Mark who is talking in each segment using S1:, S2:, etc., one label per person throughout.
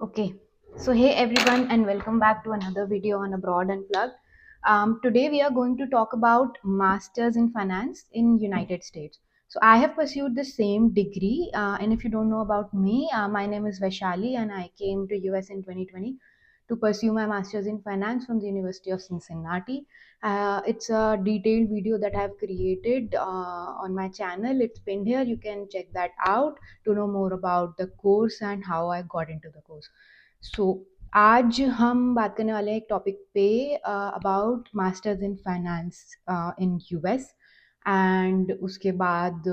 S1: Okay, so hey everyone, and welcome back to another video on Abroad Unplugged. Today we are going to talk about Masters in Finance in United States. So I have pursued the same degree, and if you don't know about me, my name is Vaishali, and I came to US in 2020 to pursue my Masters in Finance from the University of Cincinnati. It's a detailed video that I've created on my channel. It's pinned here. You can check that out to know more about the course and how I got into the course. सो आज हम बात करने वाले हैं एक topic पे about masters in finance in US and उसके बाद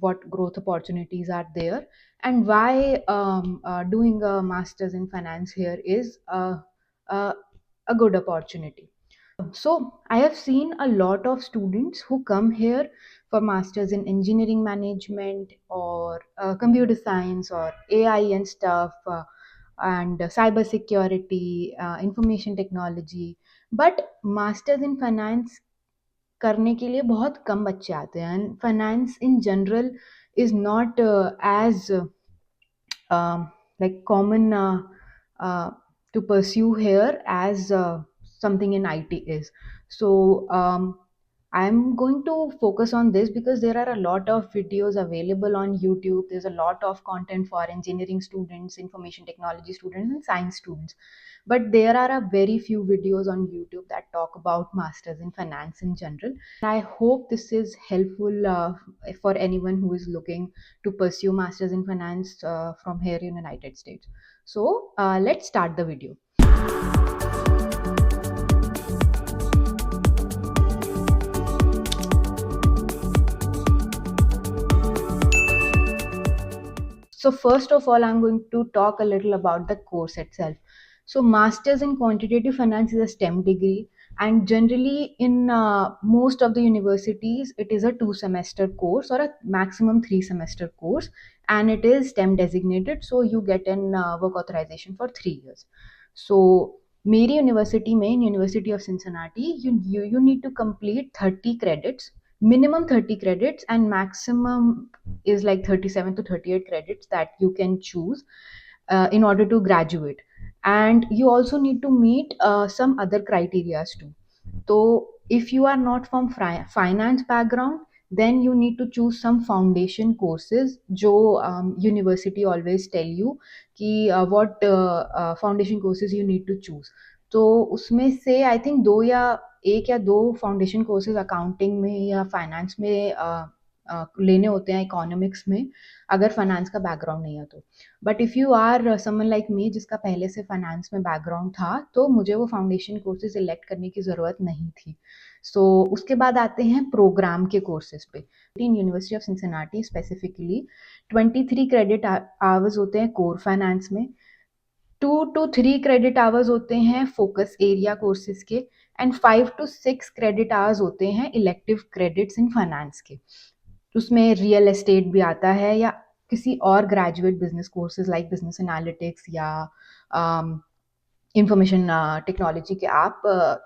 S1: what growth opportunities are there and why doing a masters in finance here is a good opportunity. So I have seen a lot of students who come here for masters in engineering management or computer science or AI and stuff, and cyber security, information technology. But masters in finance करने के लिए बहुत कम बच्चे आते हैं and finance in general is not as like common to pursue here as something in IT is. So I'm going to focus on this because there are a lot of videos available on YouTube. There's a lot of content for engineering students, information technology students, and science students. But there are a very few videos on YouTube that talk about masters in finance in general. I hope this is helpful for anyone who is looking to pursue masters in finance from here in United States. So let's start the video. So first of all, I'm going to talk a little about the course itself. So Masters in Quantitative Finance is a STEM degree, and generally in most of the universities, it is a 2 semester course or a maximum 3 semester course, and it is STEM designated. So you get an work authorization for 3 years. So मेरी university में university of Cincinnati you need to complete 30 credits, minimum 30 credits, and maximum is like 37 to 38 credits that you can choose in order to graduate. And you also need to meet some other criteria too. So if you are not from finance background, then you need to choose some foundation courses जो university always tell you कि what foundation courses you need to choose. तो उसमें से I think दो या एक या दो फाउंडेशन कोर्सेज अकाउंटिंग में या फाइनेंस में लेने होते हैं इकोनॉमिक्स में, अगर फाइनेंस का बैकग्राउंड नहीं है तो. But if you are someone like me जिसका पहले से फाइनेंस में बैकग्राउंड था, तो मुझे वो फाउंडेशन कोर्सेज सिलेक्ट करने की ज़रूरत नहीं थी. सो उसके बाद आते हैं प्रोग्राम के कोर्सेज पे. In university of Cincinnati specifically 23 credit hours होते हैं कोर फाइनेंस में, 2 to 3 क्रेडिट आवर्स होते हैं फोकस एरिया कोर्सेज के, एंड 5 to 6 क्रेडिट आवर्स होते हैं इलेक्टिव क्रेडिट्स इन फाइनेंस के. उसमें रियल एस्टेट भी आता है या किसी और graduate business courses like business analytics या इंफॉर्मेशन टेक्नोलॉजी के आप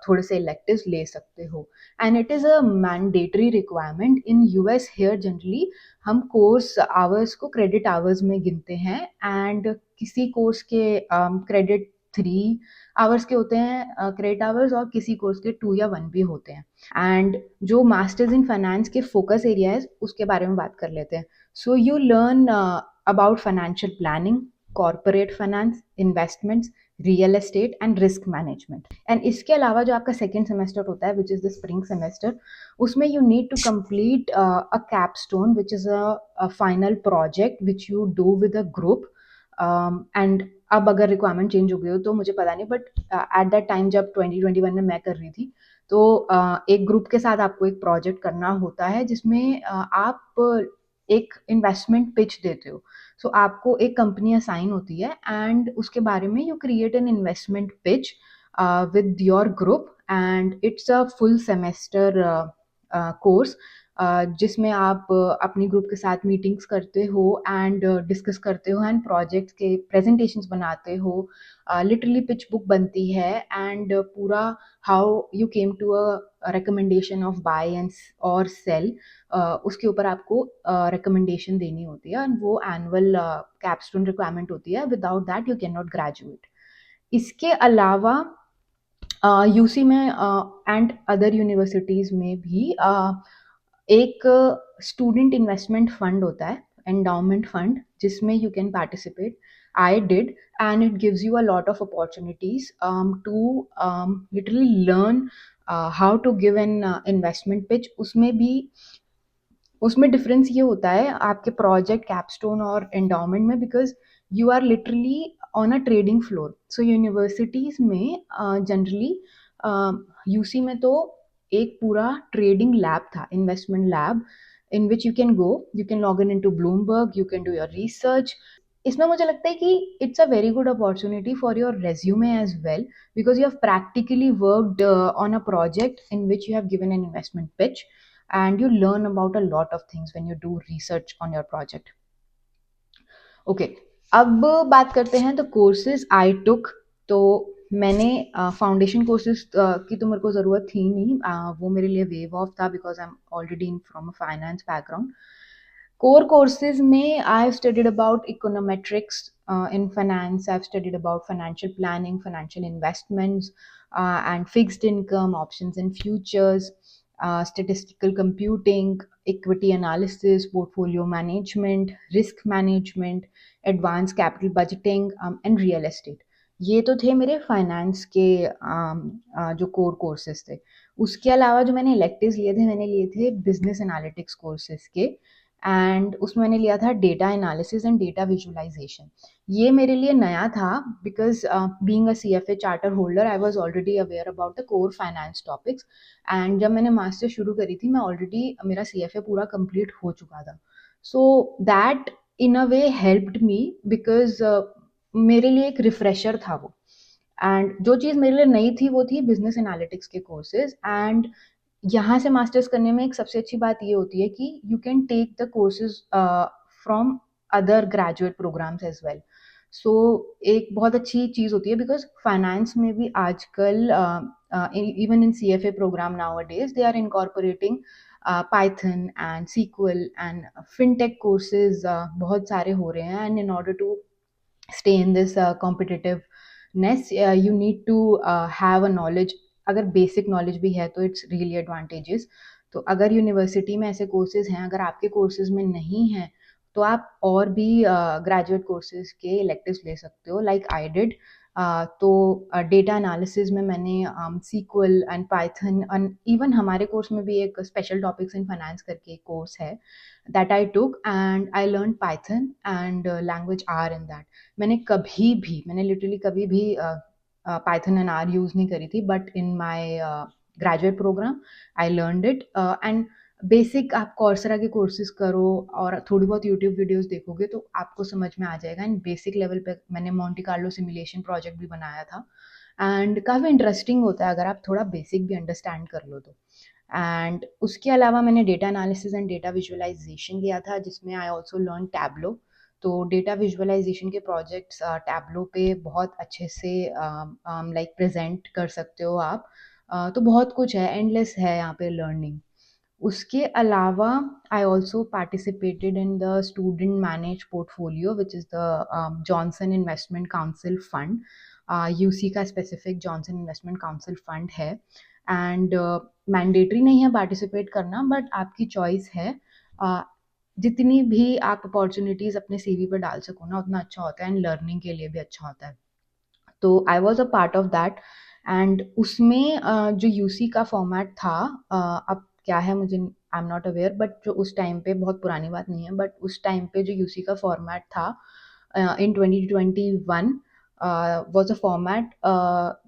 S1: थोड़े से इलेक्टिव्स ले सकते हो. And it is a mandatory requirement in US. Here generally हम कोर्स आवर्स को क्रेडिट आवर्स में गिनते हैं, एंड किसी कोर्स के क्रेडिट 3 आवर्स के होते हैं क्रेडिट आवर्स, और किसी कोर्स के 2 या 1 भी होते हैं. एंड जो मास्टर्स इन फाइनेंस के फोकस एरिया है उसके बारे में बात कर लेते हैं. So you learn about financial planning, corporate finance, investments, real estate and risk management. And इसके अलावा जो आपका सेकेंड सेमेस्टर होता है which is the spring semester, उसमें you need to complete a capstone which is a final project which you do with a group. And अब अगर requirement change हो गई हो तो मुझे पता नहीं, बट एट दैट टाइम जब 2021 में मैं कर रही थी, तो एक ग्रुप के साथ आपको एक प्रोजेक्ट करना होता है जिसमें आप एक इन्वेस्टमेंट पिच देते हो. सो आपको एक कंपनी असाइन होती है एंड उसके बारे में you create an investment pitch with your group, and it's a full semester course. जिसमें आप अपनी ग्रुप के साथ मीटिंग्स करते हो एंड डिस्कस करते हो एंड प्रोजेक्ट्स के प्रेजेंटेशंस बनाते हो, लिटरली पिच बुक बनती है एंड पूरा how you came to a recommendation of buy and और सेल, उसके ऊपर आपको रिकमेंडेशन देनी होती है एंड वो एनुअल कैपस्टोन रिक्वायरमेंट होती है, without that you can not graduate. इसके अलावा यूसी में एंड अदर यूनिवर्सिटीज़ में भी एक स्टूडेंट इन्वेस्टमेंट फंड होता है, एंडाउमेंट फंड, जिसमें you can participate. I did, and it gives you a lot of opportunities to literally learn how to give an investment pitch. उसमें difference ये होता है आपके प्रोजेक्ट कैपस्टोन और एंडाउमेंट में, because you are literally on a trading floor. So universities में generally UC में तो एक पूरा ट्रेडिंग लैब था, investment lab, in which you can log in to Bloomberg, you can do your research. इसमें मुझे लगता है कि it's a very good opportunity for your resume as well, because you have practically worked on a project in which you have given an investment pitch, and you learn about a lot of things when you do research on your project. Okay, अब बात करते हैं the courses I टुक। तो मैंने foundation courses की तो मेरे को ज़रूरत थी नहीं, वो मेरे लिए वेव ऑफ था, because I am already in from a finance background. Core courses में I've studied about econometrics in finance. I've studied about financial planning, financial investments, and fixed income, options and futures, statistical computing, equity analysis, portfolio management, risk management, advanced capital budgeting, and real estate. ये तो थे मेरे finance के जो core courses थे। उसके अलावा जो मैंने इलेक्टिव्स लिए थे, मैंने लिए थे बिजनेस एनालिटिक्स कोर्सेज के, एंड उसमें मैंने लिया था data analysis and data visualisation. ये मेरे लिए नया था, because being a CFA charter holder I was already aware about the core finance topics, and जब मैंने मास्टर शुरू करी थी मैं ऑलरेडी मेरा सीएफए पूरा कंप्लीट हो चुका था। So that in a way helped me, because मेरे लिए एक रिफ्रेशर था वो। एंड जो चीज़ मेरे लिए नई थी वो थी बिजनेस एनालिटिक्स के कोर्सेज। एंड यहाँ से मास्टर्स करने में एक सबसे अच्छी बात ये होती है कि you can take the courses from other graduate programs as well. So एक बहुत अच्छी चीज़ होती है, बिकॉज फाइनेंस में भी आजकल even in C F A programme nowadays they are incorporating Python and SQL and fintech courses बहुत सारे हो रहे हैं। And in order to stay in this competitiveness, you need to have a knowledge। अगर basic knowledge भी है तो it's really advantages. तो अगर यूनिवर्सिटी में ऐसे कोर्सेज हैं, अगर आपके कोर्सेज में नहीं हैं, तो आप और भी ग्रेजुएट कोर्सेज के इलेक्टिव्स ले सकते हो, लाइक आई डिड। तो डेटा एनालिसिस में मैंने sequel and Python, and even हमारे कोर्स में भी एक स्पेशल टॉपिक्स इन फाइनेंस करके एक कोर्स है that I took, and I learn Python and language R in that. मैंने लिटरली कभी भी पाइथन एंड आर यूज़ नहीं करी थी, but in my graduate programme I learned it. And basic आप कॉर्सरा के कोर्सेज करो और थोड़ी बहुत यूट्यूब वीडियोस देखोगे तो आपको समझ में आ जाएगा। एंड बेसिक लेवल पे मैंने मोंटी कार्लो सिमुलेशन प्रोजेक्ट भी बनाया था, एंड काफ़ी इंटरेस्टिंग होता है अगर आप थोड़ा बेसिक भी अंडरस्टैंड कर लो तो। एंड उसके अलावा मैंने data analysis and data visualisation लिया था, जिसमें आई ऑल्सो लर्न टैबलो। तो डेटा विजुअलाइजेशन के प्रोजेक्ट्स टैबलो पे बहुत अच्छे से लाइक प्रेजेंट कर सकते हो आप। तो बहुत कुछ है, एंडलेस है यहाँ पे लर्निंग। उसके अलावा I also participated in the student manage portfolio which is the Johnson investment council fund. UC का specific Johnson investment council fund है, एंड मैंडेटरी नहीं है पार्टिसिपेट करना, बट आपकी चॉइस है। जितनी भी आप अपॉर्चुनिटीज़ अपने सीवी पर डाल सको ना, उतना अच्छा होता है, एंड लर्निंग के लिए भी अच्छा होता है। तो आई was a part of that. And उसमें जो यूसी का फॉर्मेट था, अब क्या है मुझे I am not aware, but जो उस टाइम पे, बहुत पुरानी बात नहीं है, बट उस टाइम पे जो यूसी का फॉर्मेट था इन 2021 वॉज अ फॉर्मेट,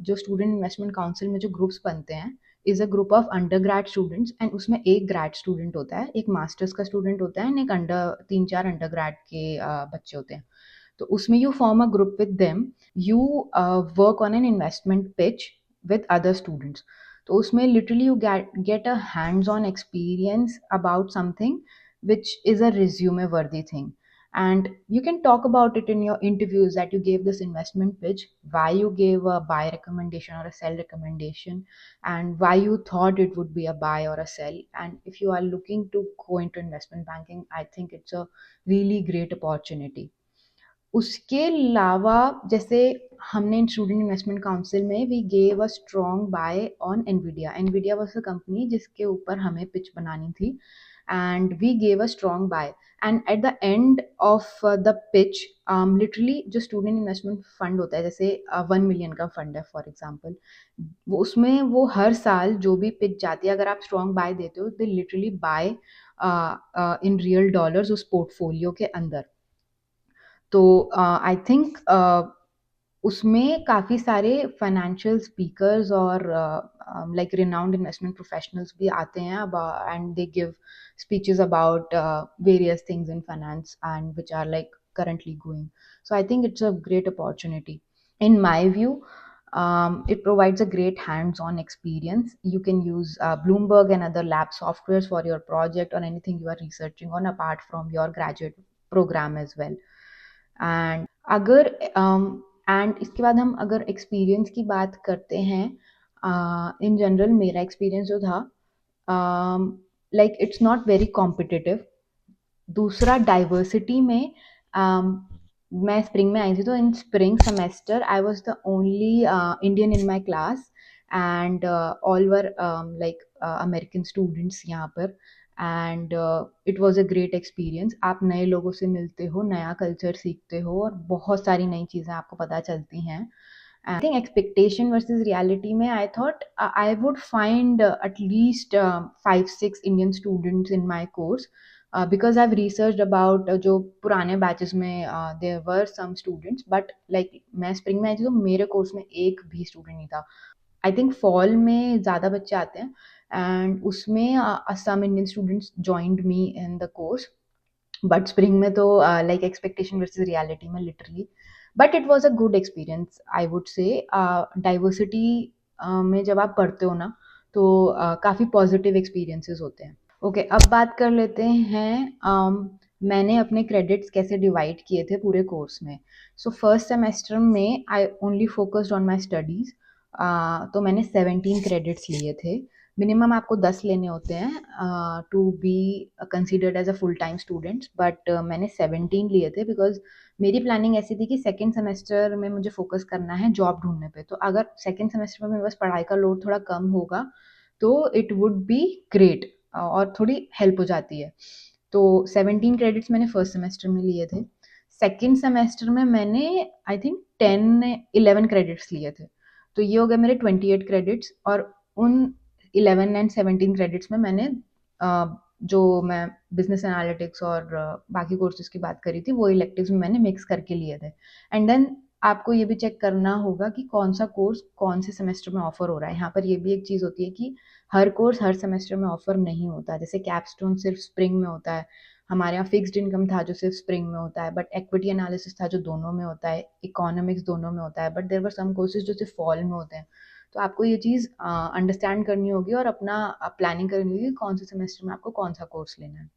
S1: जो स्टूडेंट इन्वेस्टमेंट काउंसिल में जो ग्रुप्स बनते हैं is a group of under grade students, and उसमें एक ग्रेड स्टूडेंट होता है, एक मास्टर्स का स्टूडेंट होता है, एंड एक तीन चार अंडर ग्रेड के बच्चे होते हैं। तो उसमें you form a group with them, you work on an investment pitch with other students. तो उसमें literally you get a hands on experience about something which is a resume worthy thing, and you can talk about it in your interviews that you gave this investment pitch, why you gave a buy recommendation or a sell recommendation, and why you thought it would be a buy or a sell. And if you are looking to go into investment banking, I think it's a really great opportunity. उसके अलावा जैसे हमने student investment council में we gave a strong buy on Nvidia. Nvidia was a company जिसके ऊपर हमें pitch बनानी थी, and we gave a strong buy. And at the end of the pitch, literally जो स्टूडेंट इन्वेस्टमेंट फंड होता है, जैसे 1 मिलियन का फंड है फॉर एग्जाम्पल, वो उसमें वो हर साल जो भी पिच जाती है, अगर आप स्ट्रॉन्ग बाय देते हो, they literally buy in real dollars उस पोर्टफोलियो के अंदर। तो आई थिंक उसमें काफ़ी सारे फाइनेंशियल स्पीकर्स और लाइक रिनाउंड इन्वेस्टमेंट प्रोफेशनल्स भी आते हैं अब, and they give speeches about various things in finance and which are like currently going. So I think it's a great opportunity. In my view, it provides a great hands-on experience. You can use Bloomberg and other lab softwares for your project or anything you are researching on apart from your graduate program as well. And अगर and इसके बाद हम अगर experience की बात करते हैं, in general मेरा एक्सपीरियंस जो था, like it's not very competitive. दूसरा डाइवर्सिटी में, मैं स्प्रिंग में आई थी, तो इन spring semester I was the only Indian in my class, and all were like American students यहाँ पर। And it was a great experience. आप नए लोगों से मिलते हो, नया कल्चर सीखते हो, और बहुत सारी नई चीज़ें आपको पता चलती हैं। I think expectation versus reality में I thought I would find at least 5-6 Indian students in my course, because I've researched about जो पुराने batches में there were some students, but like मैं spring में आई थी तो मेरे course में एक भी student नहीं था। I think fall में ज़्यादा बच्चे आते हैं, and उसमें some Indian students joined me in the course, but spring में तो लाइक एक्सपेक्टेशन वर्सेस रियलिटी में literally, but it was a good experience I would say. Diversity में जब आप पढ़ते हो ना, तो काफ़ी पॉजिटिव एक्सपीरियंसेस होते हैं। ओके, अब बात कर लेते हैं मैंने अपने क्रेडिट्स कैसे डिवाइड किए थे पूरे कोर्स में। सो फर्स्ट सेमेस्टर में I only focused on my studies, तो मैंने 17 क्रेडिट्स लिए थे। मिनिमम आपको 10 लेने होते हैं to be considered as a full time students, but मैंने 17 लिए थे बिकॉज मेरी प्लानिंग ऐसी थी कि सेकेंड सेमेस्टर में मुझे फोकस करना है जॉब ढूंढने पे। तो अगर सेकेंड सेमेस्टर में मेरे बस पढ़ाई का लोड थोड़ा कम होगा तो इट वुड बी ग्रेट, और थोड़ी हेल्प हो जाती है। तो 17 क्रेडिट्स मैंने फर्स्ट सेमेस्टर में लिए थे। सेकेंड सेमेस्टर में मैंने आई थिंक 10-11 क्रेडिट्स लिए थे, तो ये हो गए मेरे 28 क्रेडिट्स। और उन 11 एंड 17 क्रेडिट्स में मैंने जो मैं बिजनेस एनालिटिक्स और बाकी कोर्सेज की बात करी थी वो इलेक्टिव्स में मैंने मिक्स करके लिए थे। एंड देन आपको ये भी चेक करना होगा कि कौन सा कोर्स कौन से सेमेस्टर में ऑफर हो रहा है। यहाँ पर ये भी एक चीज़ होती है कि हर कोर्स हर सेमेस्टर में ऑफर नहीं होता। जैसे कैपस्टोन सिर्फ स्प्रिंग में होता है, हमारे यहाँ फिक्स्ड इनकम था जो सिर्फ स्प्रिंग में होता है, बट एक्विटी एनालिसिस था जो दोनों में होता है, इकोनॉमिक्स दोनों में होता है, but there were some courses जो सिर्फ फॉल में होते हैं। तो आपको ये चीज़ अंडरस्टैंड करनी होगी और अपना प्लानिंग करनी होगी कौन से सेमेस्टर में आपको कौन सा कोर्स लेना है।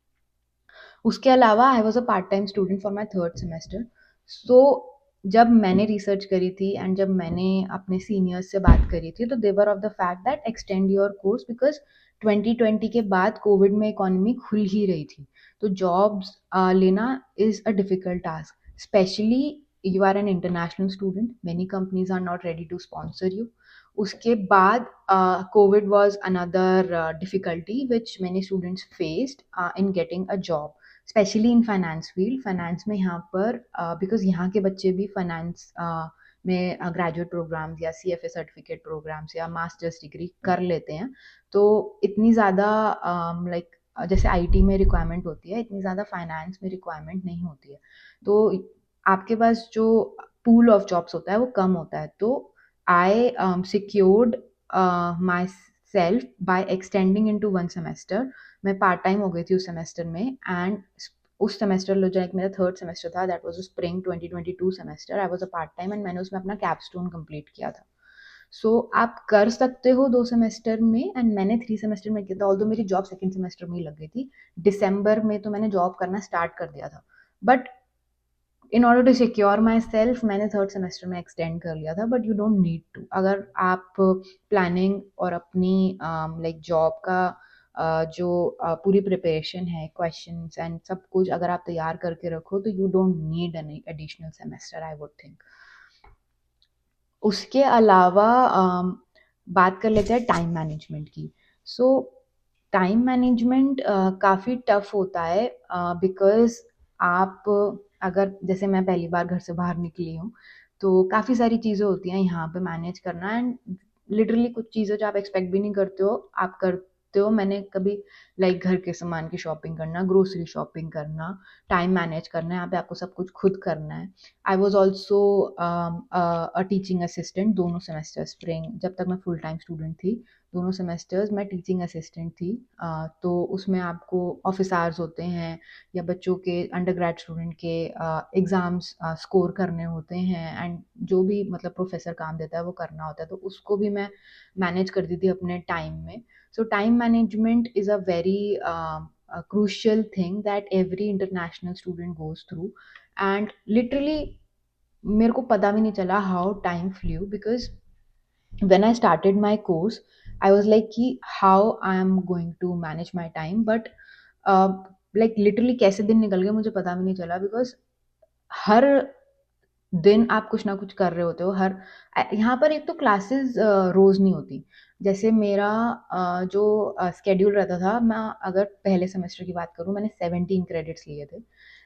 S1: उसके अलावा I was a part time student for my third semester. So जब मैंने रिसर्च करी थी एंड जब मैंने अपने सीनियर्स से बात करी थी, तो they were of the fact that extend your course, because 2020 के बाद कोविड में इकोनॉमी खुल ही रही थी, तो जॉब्स लेना is a difficult task, especially you are an international student, many companies are not ready to sponsor you. उसके बाद Covid was another difficulty which many students faced in getting a job, especially in finance field. Finance में यहाँ पर because यहाँ के बच्चे भी finance में ग्रेजुएट प्रोग्राम्स या CFA सर्टिफिकेट प्रोग्राम्स या मास्टर्स डिग्री कर लेते हैं, तो इतनी ज़्यादा लाइक जैसे IT में रिक्वायरमेंट होती है, इतनी ज़्यादा फाइनेंस में रिक्वायरमेंट नहीं होती है। तो आपके पास जो पूल ऑफ जॉब्स होता है वो कम होता है। तो I secured my self by extending in to 1 semester. मैं पार्ट टाइम हो गई थी उस सेमेस्टर में, एंड उस सेमेस्टर जो एक मेरा थर्ड सेमेस्टर था, that was spring 2022 semester, I was a part time, and मैंने उसमें अपना कैपस्टोन कंप्लीट किया था। सो आप कर सकते हो 2 सेमेस्टर में, एंड मैंने 3 सेमेस्टर में किया था, ऑल्दो मेरी जॉब सेकंड सेमेस्टर में ही लग गई थी। दिसंबर में तो मैंने जॉब करना स्टार्ट कर दिया था। But in order to secure myself मैंने थर्ड सेमेस्टर में एक्सटेंड कर लिया था, but you don't need to. अगर आप प्लानिंग और अपनी लाइक जॉब का जो पूरी प्रिपरेशन है, क्वेश्चंस एंड सब कुछ अगर आप तैयार करके रखो, तो you don't need any additional semester, I would think. उसके अलावा बात कर लेते हैं टाइम मैनेजमेंट की। सो टाइम मैनेजमेंट काफ़ी टफ होता है, बिकॉज आप अगर जैसे मैं पहली बार घर से बाहर निकली हूँ, तो काफ़ी सारी चीज़ें होती हैं यहाँ पे मैनेज करना, एंड लिटरली कुछ चीज़ें जो आप एक्सपेक्ट भी नहीं करते हो आप करते हो। मैंने कभी लाइक घर के सामान की शॉपिंग करना, ग्रोसरी शॉपिंग करना, टाइम मैनेज करना है, यहाँ पे आपको सब कुछ खुद करना है। I was also a teaching assistant दोनों सेमेस्टर, स्प्रिंग जब तक मैं फुल टाइम स्टूडेंट थी, दोनों सेमेस्टर्स मैं टीचिंग असिस्टेंट थी। तो उसमें आपको ऑफिस आवर्स होते हैं, या बच्चों के अंडर ग्रेड स्टूडेंट के एग्ज़ाम्स स्कोर करने होते हैं, एंड जो भी मतलब प्रोफेसर काम देता है वो करना होता है, तो उसको भी मैं मैनेज करती थी अपने टाइम में। सो time management is a very crucial thing that every international student goes through, and literally मेरे को पता भी नहीं चला how time flu, because when I started my course, I was like कि how I am going to manage my time, but like literally कैसे दिन निकल गए मुझे पता भी नहीं चला, बिकॉज हर दिन आप कुछ ना कुछ कर रहे होते हो। हर यहाँ पर एक तो क्लासेस रोज़ नहीं होती। जैसे मेरा जो स्केड्यूल रहता था, मैं अगर पहले सेमेस्टर की बात करूँ, मैंने 17 क्रेडिट्स लिए थे,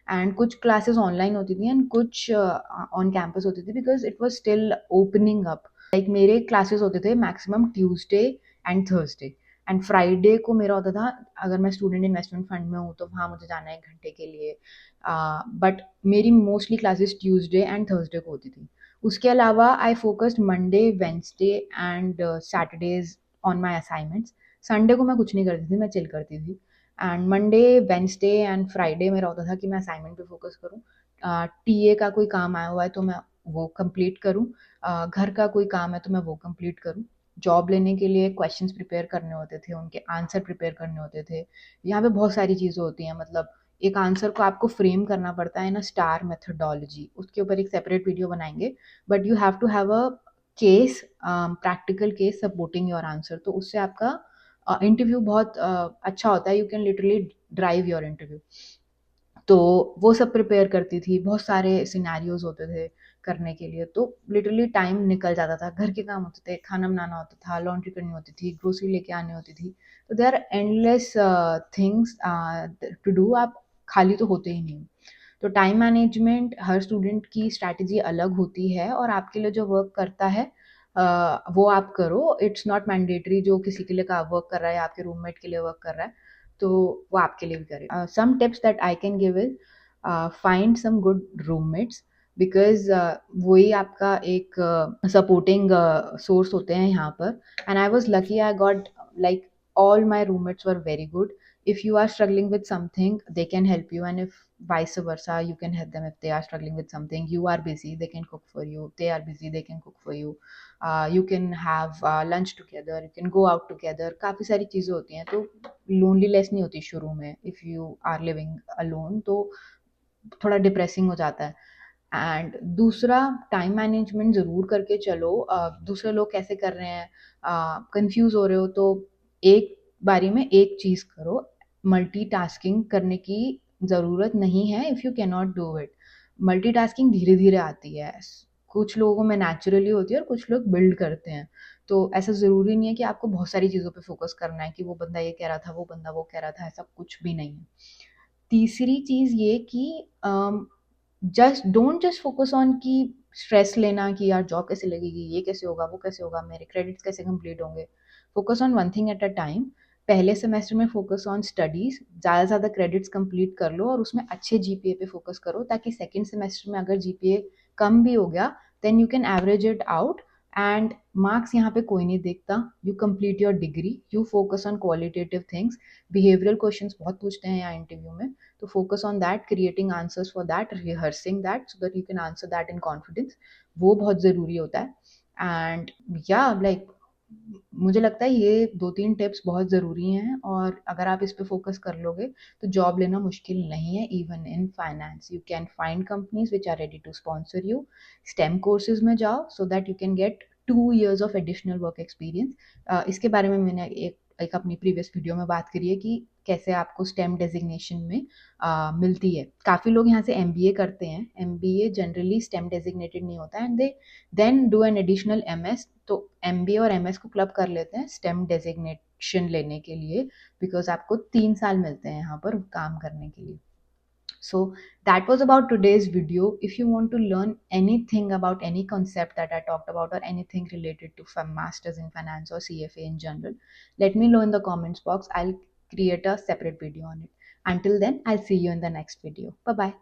S1: एंड कुछ क्लासेस ऑनलाइन होती थी एंड कुछ ऑन कैंपस होती थी, because it was still opening up. Like मेरे क्लासेस होते थे maximum Tuesday and Thursday, and Friday को मेरा होता था, अगर मैं स्टूडेंट इन्वेस्टमेंट फंड में हूँ तो वहाँ मुझे जाना है 1 घंटे के लिए। बट मेरी mostly classes Tuesday and Thursday को होती थी। उसके अलावा I focused Monday, Wednesday and Saturdays on my assignments. Sunday को मैं कुछ नहीं करती थी, मैं चिल करती थी। And Monday, Wednesday and Friday मेरा होता था कि मैं असाइनमेंट पे फोकस करूँ, टीए का कोई काम आया हुआ है तो मैं वो कंप्लीट करूँ, घर का कोई काम है तो मैं वो कंप्लीट करूँ, जॉब लेने के लिए क्वेश्चंस प्रिपेयर करने होते थे, उनके आंसर प्रिपेयर करने होते थे। यहाँ पे बहुत सारी चीज़ें होती हैं, मतलब एक आंसर को आपको फ्रेम करना पड़ता है ना स्टार मेथोडोलॉजी, उसके ऊपर एक सेपरेट वीडियो बनाएंगे, but you have to have a case, practical case supporting your answer, तो उससे आपका इंटरव्यू बहुत अच्छा होता है, you can literally drive your interview. तो वो सब प्रिपेयर करती थी, बहुत सारे सिनेरियोज होते थे करने के लिए, तो लिटरली टाइम निकल जाता था। घर के काम होते थे, खाना बनाना होता था, लॉन्ड्री करनी होती थी, ग्रोसरी लेके आनी होती थी, तो they are endless things to do, आप खाली तो होते ही नहीं। तो टाइम मैनेजमेंट हर स्टूडेंट की स्ट्रैटेजी अलग होती है, और आपके लिए जो वर्क करता है वो आप करो। इट्स नॉट मैंडेटरी जो किसी के लिए का वर्क कर रहा है या आपके रूममेट के लिए वर्क कर रहा है तो वो आपके लिए भी करे। Some tips that I can give is find some good roommates, because वही आपका एक सपोर्टिंग सोर्स होते हैं यहाँ पर। And I was lucky, I got like all my roommates were very good. If you are struggling with something, they can help you, and if vice versa, you can help them if they are struggling with something. You are busy, they can cook for you. They are busy, they can cook for you. You can have lunch together, you can go out together. काफ़ी सारी चीज़ें होती हैं, तो loneliness नहीं होती शुरू में if you are living alone, तो थोड़ा डिप्रेसिंग हो जाता है। एंड दूसरा, टाइम मैनेजमेंट ज़रूर करके चलो। दूसरे लोग कैसे कर रहे हैं, कंफ्यूज हो रहे हो तो एक बारी में एक चीज़ करो। मल्टीटास्किंग करने की ज़रूरत नहीं है if you can not do it. Multitasking धीरे धीरे आती है, कुछ लोगों में नेचुरली होती है और कुछ लोग बिल्ड करते हैं। तो ऐसा ज़रूरी नहीं है कि आपको बहुत सारी चीज़ों पे फोकस करना है कि वो बंदा ये कह रहा था, वो बंदा वो कह रहा था, ऐसा कुछ भी नहीं है। तीसरी चीज़ ये कि just don't just focus on कि स्ट्रेस लेना कि यार जॉब कैसे लगेगी, ये कैसे होगा, वो कैसे होगा, मेरे क्रेडिट्स कैसे कंप्लीट होंगे। Focus on one thing at a time. पहले सेमेस्टर में फोकस ऑन स्टडीज, ज़्यादा से ज़्यादा क्रेडिट्स कंप्लीट कर लो और उसमें अच्छे जीपीए पे फोकस करो, ताकि सेकेंड सेमेस्टर में अगर जीपीए कम भी हो गया, then you can average it out. And marks यहाँ पे कोई नहीं देखता, you complete your degree, you focus on qualitative things. Behavioural questions बहुत पूछते हैं यहाँ इंटरव्यू में, तो focus on that, creating answers for that, rehearsing that so that you can answer that in confidence, वो बहुत ज़रूरी होता है। एंड या लाइक मुझे लगता है ये 2-3 टिप्स बहुत ज़रूरी हैं, और अगर आप इस पे फ़ोकस कर लोगे तो जॉब लेना मुश्किल नहीं है। Even in finance you can find companies which are ready to sponsor you. STEM courses में जाओ so that you can get 2 years of additional work experience. इसके बारे में मैंने एक अपनी प्रीवियस वीडियो में बात करी है कि कैसे आपको स्टेम डेज़िग्नेशन में मिलती है। काफ़ी लोग यहाँ से एमबीए करते हैं। एमबीए जनरली स्टेम डेज़िग्नेटेड नहीं होता है, and they then do an additional MS. तो एमबीए और एमएस को क्लब कर लेते हैं स्टेम डेजिग्नेशन लेने के लिए, बिकॉज आपको 3 साल मिलते हैं यहाँ पर काम करने के लिए। So that was about today's video. If you want to learn anything about any concept that I talked about, or anything related to masters in finance or CFA in general, let me know in the comments box. I'll create a separate video on it. Until then, I'll see you in the next video. Bye bye.